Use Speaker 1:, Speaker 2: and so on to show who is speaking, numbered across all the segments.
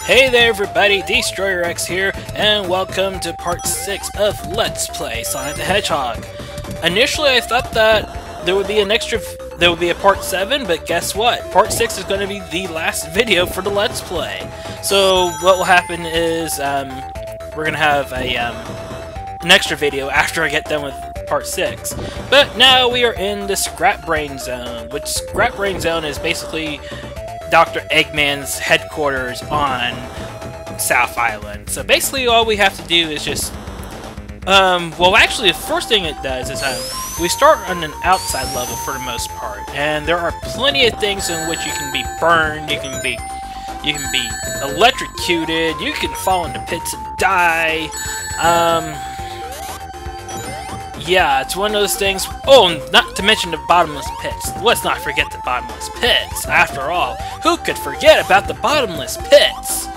Speaker 1: Hey there everybody, Destroyer X here, and welcome to part 6 of Let's Play Sonic the Hedgehog. Initially I thought that there would be a part 7, but guess what? Part 6 is going to be the last video for the Let's Play. So what will happen is, we're going to have an extra video after I get done with part 6. But now we are in the Scrap Brain Zone, which Scrap Brain Zone is basically Dr. Eggman's headquarters on South Island. So basically all we have to do is just... well actually the first thing it does is we start on an outside level for the most part. And there are plenty of things in which you can be burned, you can be electrocuted, you can fall into pits and die. Yeah, it's one of those things... Oh, not to mention the bottomless pits. Let's not forget the bottomless pits. After all, who could forget about the bottomless pits?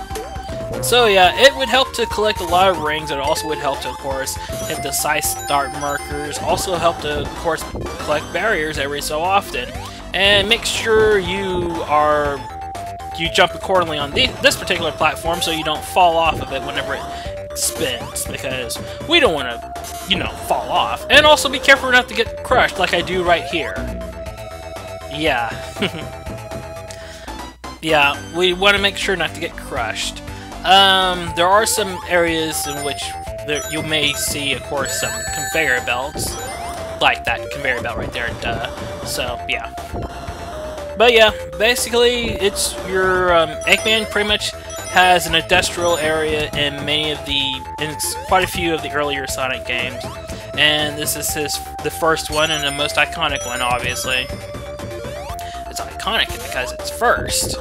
Speaker 1: So yeah, it would help to collect a lot of rings. It also would help to, of course, hit the side start markers. Also help to, of course, collect barriers every so often. And make sure you jump accordingly on this particular platform so you don't fall off of it whenever it spins, because we don't want to, fall off. And also be careful not to get crushed like I do right here. Yeah. Yeah, we want to make sure not to get crushed. There are some areas in which you may see, of course, some conveyor belts. Like that conveyor belt right there, duh. So, yeah. But yeah, basically, it's your, Eggman pretty much has an industrial area in quite a few of the earlier Sonic games, and this is the first one and the most iconic one. Obviously, it's iconic because it's first.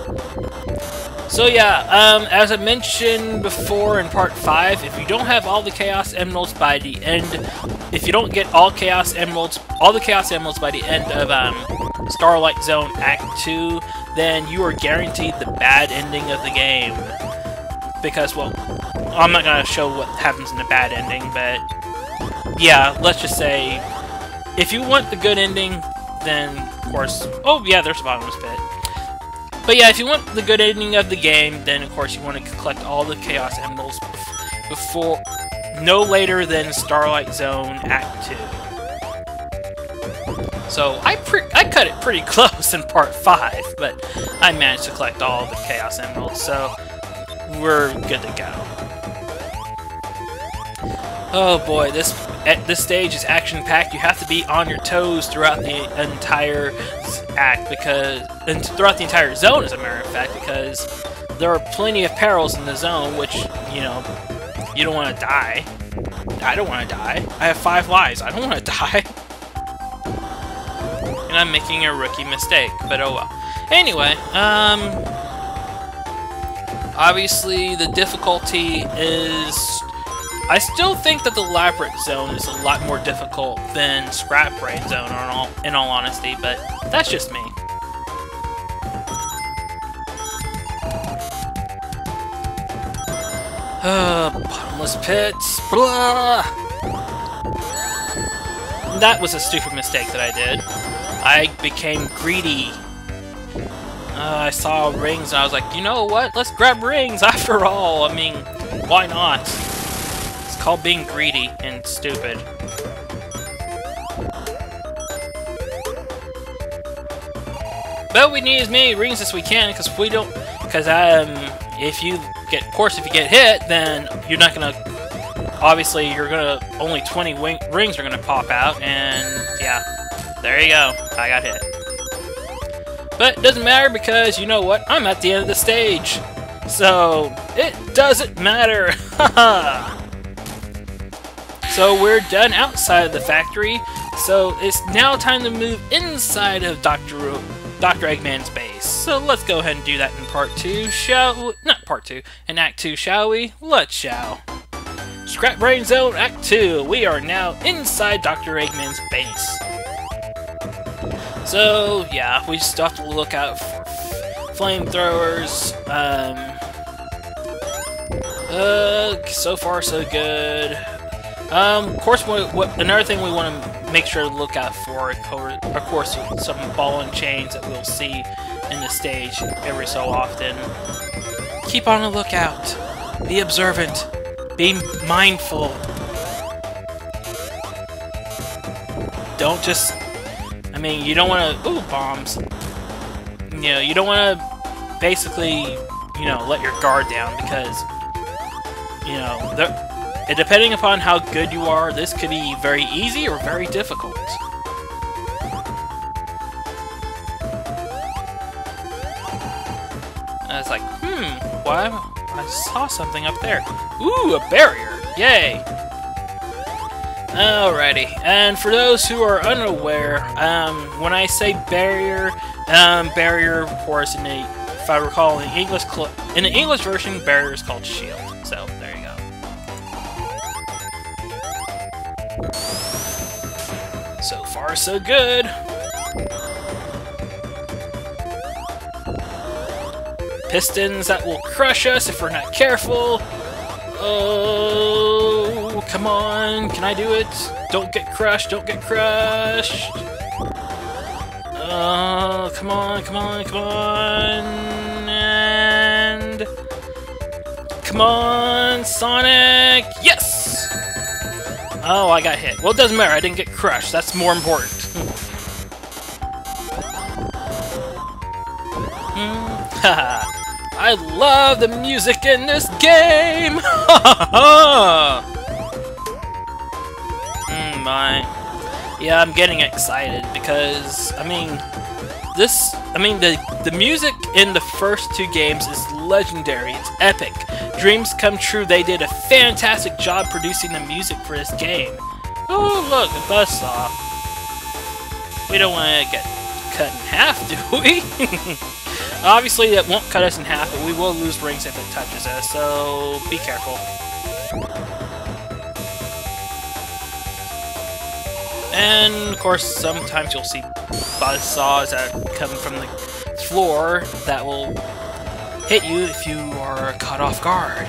Speaker 1: So yeah, as I mentioned before in part 5, if you don't have all the Chaos Emeralds by the end, if you don't get all the Chaos Emeralds by the end of Starlight Zone Act 2, then you are guaranteed the bad ending of the game. Because, well, I'm not going to show what happens in the bad ending, but yeah, let's just say, if you want the good ending, then, of course, oh yeah, there's a bottomless pit. But yeah, if you want the good ending of the game, then of course you want to collect all the Chaos Emeralds before, no later than Starlight Zone Act 2. So, I cut it pretty close in part 5, but I managed to collect all the Chaos Emeralds, so we're good to go. Oh boy, this stage is action-packed. You have to be on your toes throughout the entire act, throughout the entire zone, as a matter of fact, because there are plenty of perils in the zone, which, you don't want to die. I don't want to die. I have 5 lives. I don't want to die. And I'm making a rookie mistake, but oh well. Anyway, obviously the difficulty is... I still think that the Labyrinth Zone is a lot more difficult than Scrap Brain Zone, in all honesty, but that's just me. Bottomless pits, blah! That was a stupid mistake that I did. I became greedy. I saw rings and I was like, you know what? Let's grab rings after all. I mean, why not? It's called being greedy and stupid. But we need as many rings as we can, because if you get hit, then you're not gonna. Obviously, only 20 rings are gonna pop out, and yeah, there you go. I got hit. But it doesn't matter, because you know what? I'm at the end of the stage. So, it doesn't matter. Haha. So we're done outside of the factory. So it's now time to move inside of Dr. Eggman's base. So let's go ahead and do that in part 2, not part 2, in Act 2, shall we? Let's shall. Scrap Brain Zone Act 2. We are now inside Dr. Eggman's base. So, yeah, we just have to look out for flamethrowers. So far, so good. Of course, another thing we want to make sure to look out for, of course, some ball and chains that we'll see in the stage every so often. Keep on the lookout. Be observant. Be mindful. Don't just... I mean, you don't want to... Ooh, bombs. You know, you don't want to basically, you know, let your guard down because, you know, depending upon how good you are, this could be very easy or very difficult. And it's like, why? I saw something up there. Ooh, a barrier! Yay! Alrighty, and for those who are unaware, when I say barrier, barrier, of course, if I recall, in the English version, barrier is called shield. So there you go. So far, so good. Pistons that will crush us if we're not careful. Oh, come on. Can I do it? Don't get crushed. Don't get crushed. Oh, come on, come on, come on. And... Come on, Sonic. Yes! Oh, I got hit. Well, it doesn't matter. I didn't get crushed. That's more important. Haha. I love the music in this game! My. Yeah, I'm getting excited because, I mean, the music in the first two games is legendary. It's epic. Dreams come true. They did a fantastic job producing the music for this game. Oh, look, a buzzsaw. We don't want to get cut in half, do we? Obviously, that won't cut us in half, but we will lose rings if it touches us, so be careful. And, of course, sometimes you'll see buzzsaws that come from the floor that will hit you if you are caught off guard.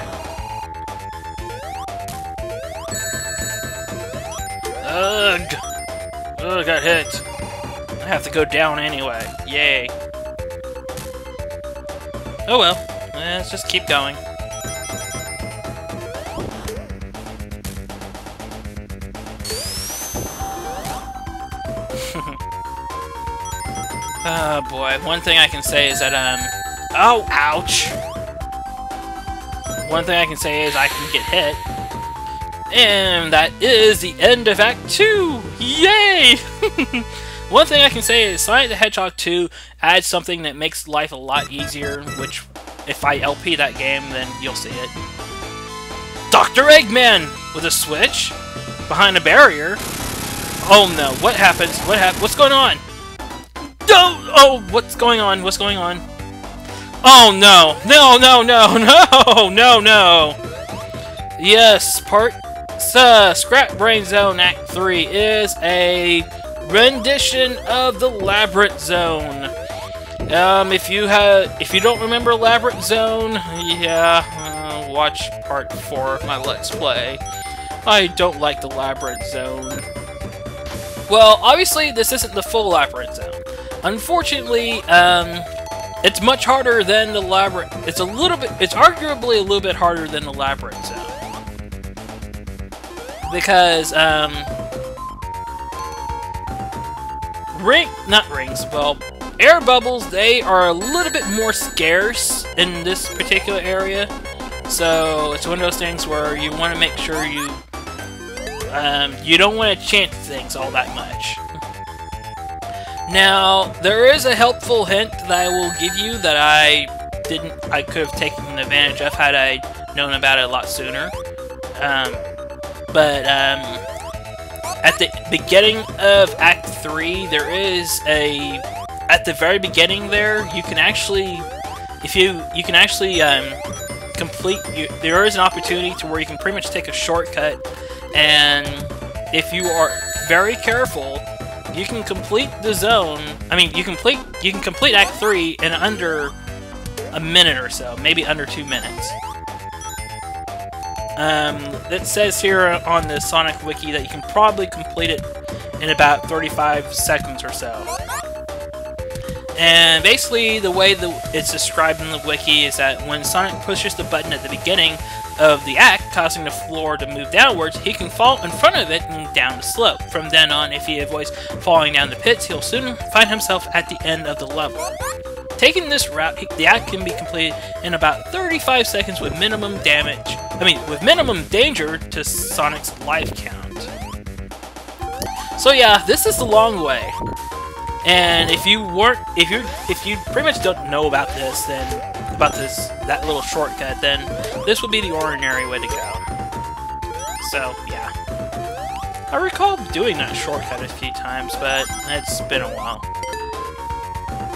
Speaker 1: Ugh! Ugh, got hit. I have to go down anyway. Yay. Oh well, let's just keep going. Oh boy, one thing I can say is that, oh, ouch! One thing I can say is I can get hit. And that is the end of Act 2! Yay! One thing I can say is Sonic the Hedgehog 2 adds something that makes life a lot easier, which, if I LP that game, then you'll see it. Dr. Eggman! With a switch? Behind a barrier? Oh no, what happens? What's going on? Oh, what's going on? What's going on? Oh no! No, no, no, no! No, no! Yes, Scrap Brain Zone Act 3 is a rendition of the Labyrinth Zone. If you don't remember Labyrinth Zone, yeah, watch part 4 of my Let's Play. I don't like the Labyrinth Zone. Well, obviously this isn't the full Labyrinth Zone. Unfortunately, it's much harder than the Labyrinth. It's arguably a little bit harder than the Labyrinth Zone. Because, air bubbles, they are a little bit more scarce in this particular area. So, it's one of those things where you want to make sure you don't want to chance things all that much. Now, there is a helpful hint that I will give you that I could have taken advantage of had I known about it a lot sooner. At the beginning of Act 3, there is at the very beginning there, you can actually, there is an opportunity to where you can pretty much take a shortcut, and if you are very careful, you can complete the zone. I mean, you can complete Act 3 in under a minute or so, maybe under 2 minutes. It says here on the Sonic Wiki that you can probably complete it in about 35 seconds or so. And basically, the way it's described in the wiki is that when Sonic pushes the button at the beginning of the act, causing the floor to move downwards, he can fall in front of it and down the slope. From then on, if he avoids falling down the pits, he'll soon find himself at the end of the level. Taking this route, the act can be completed in about 35 seconds with minimum danger to Sonic's life count. So yeah, this is the long way. And if you pretty much don't know about this, that little shortcut, then this would be the ordinary way to go. So yeah, I recall doing that shortcut a few times, but it's been a while.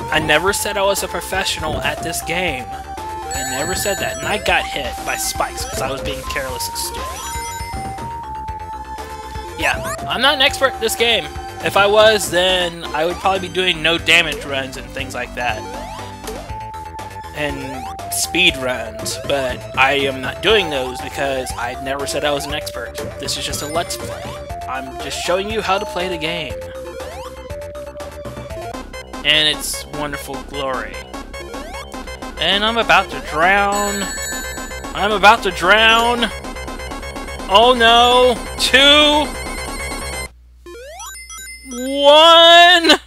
Speaker 1: I never said I was a professional at this game. I never said that, and I got hit by spikes because I was being careless and stupid. Yeah, I'm not an expert at this game. If I was, then I would probably be doing no damage runs and things like that. And speed runs, but I am not doing those because I never said I was an expert. This is just a Let's Play. I'm just showing you how to play the game. And its wonderful glory. And I'm about to drown. I'm about to drown. Oh no! 2, 1,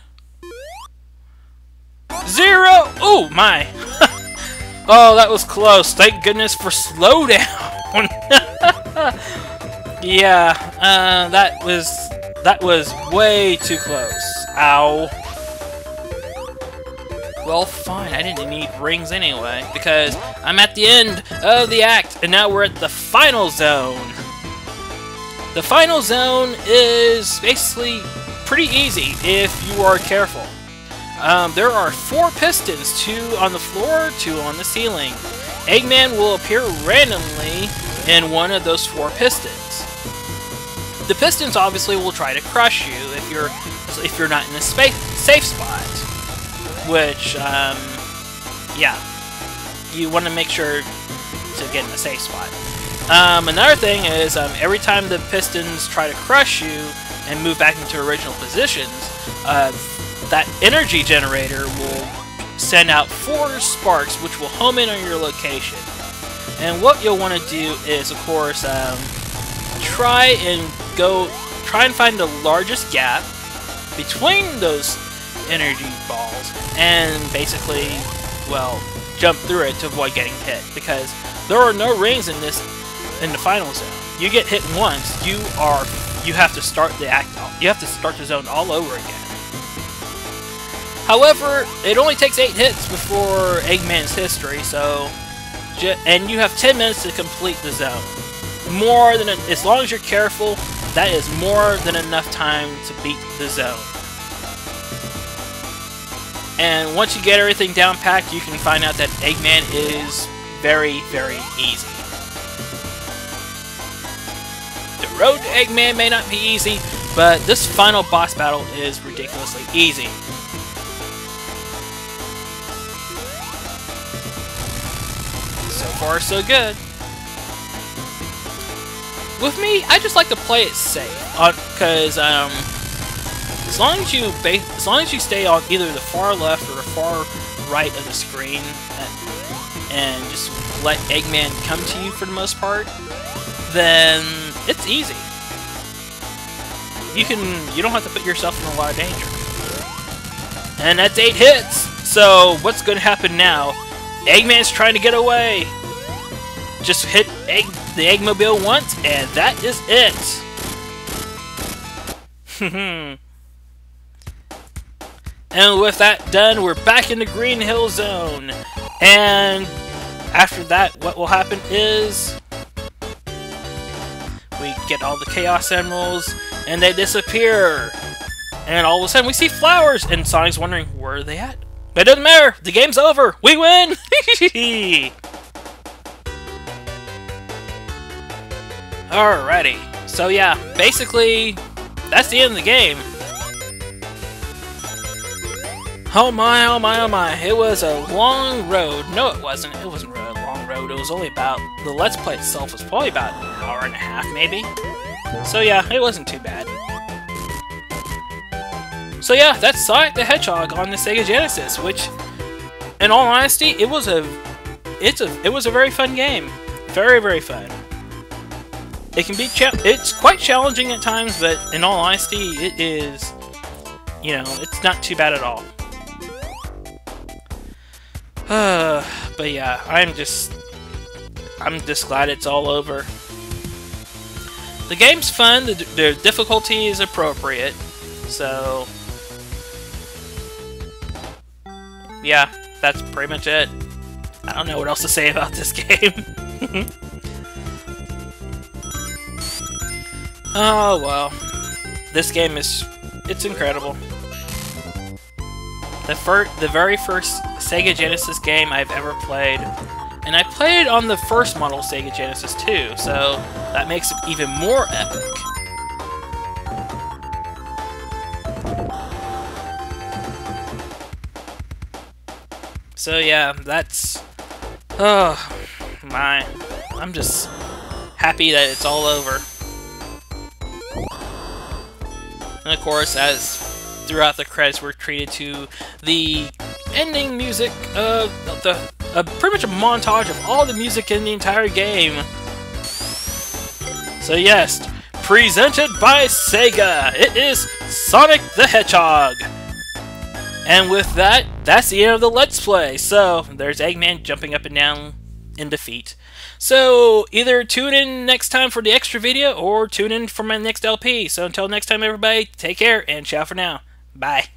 Speaker 1: 0. Oh my! Oh, that was close. Thank goodness for slowdown. Yeah, that was way too close. Ow. Well, fine, I didn't need rings anyway, because I'm at the end of the act, and now we're at the final zone. The final zone is basically pretty easy if you are careful. There are 4 pistons, 2 on the floor, 2 on the ceiling. Eggman will appear randomly in one of those 4 pistons. The pistons obviously will try to crush you if you're not in a safe spot. Which, yeah, you want to make sure to get in a safe spot. Another thing is, every time the pistons try to crush you and move back into original positions, that energy generator will send out 4 sparks, which will home in on your location. And what you'll want to do is, of course, try and find the largest gap between those energy balls and basically, well, jump through it to avoid getting hit, because there are no rings in the final zone. You get hit once, you have to start the act. You have to start the zone all over again. However, it only takes 8 hits before Eggman's history, so and you have 10 minutes to complete the zone. As long as you're careful, that is more than enough time to beat the zone. And once you get everything down packed, you can find out that Eggman is very, very easy. The road to Eggman may not be easy, but this final boss battle is ridiculously easy. So far, so good. With me, I just like to play it safe, because as long as you stay on either the far left or the far right of the screen, and just let Eggman come to you for the most part, then it's easy. You don't have to put yourself in a lot of danger. And that's 8 hits. So what's going to happen now? Eggman's trying to get away. Just hit the Eggmobile once, and that is it. And with that done, we're back in the Green Hill Zone. And after that, what will happen is we get all the Chaos Emeralds, and they disappear. And all of a sudden, we see flowers, and Sonic's wondering, where are they at? But it doesn't matter. The game's over. We win. Alrighty. So yeah, basically, that's the end of the game. Oh my, oh my, oh my. It was a long road. No, it wasn't. It wasn't really a long road. It was only about... The Let's Play itself was probably about an hour and a half, maybe. So yeah, it wasn't too bad. So yeah, that's Sonic the Hedgehog on the Sega Genesis, which, in all honesty, it was a very fun game. Very, very fun. It can be it's quite challenging at times, but in all honesty, it is, you know, it's not too bad at all. But yeah, I'm just glad it's all over. The game's fun, the difficulty is appropriate, so yeah, that's pretty much it. I don't know what else to say about this game. Oh well, this game it's incredible. The very first Sega Genesis game I've ever played, and I played it on the first model Sega Genesis too, so that makes it even more epic. So yeah, that's... oh my. I'm just happy that it's all over. And of course, as throughout the credits we're treated to the ending music of pretty much a montage of all the music in the entire game. So yes, presented by Sega, it is Sonic the Hedgehog. And with that, that's the end of the Let's Play. So, there's Eggman jumping up and down in defeat. So, either tune in next time for the extra video, or tune in for my next LP. So, until next time, everybody, take care, and ciao for now. Bye.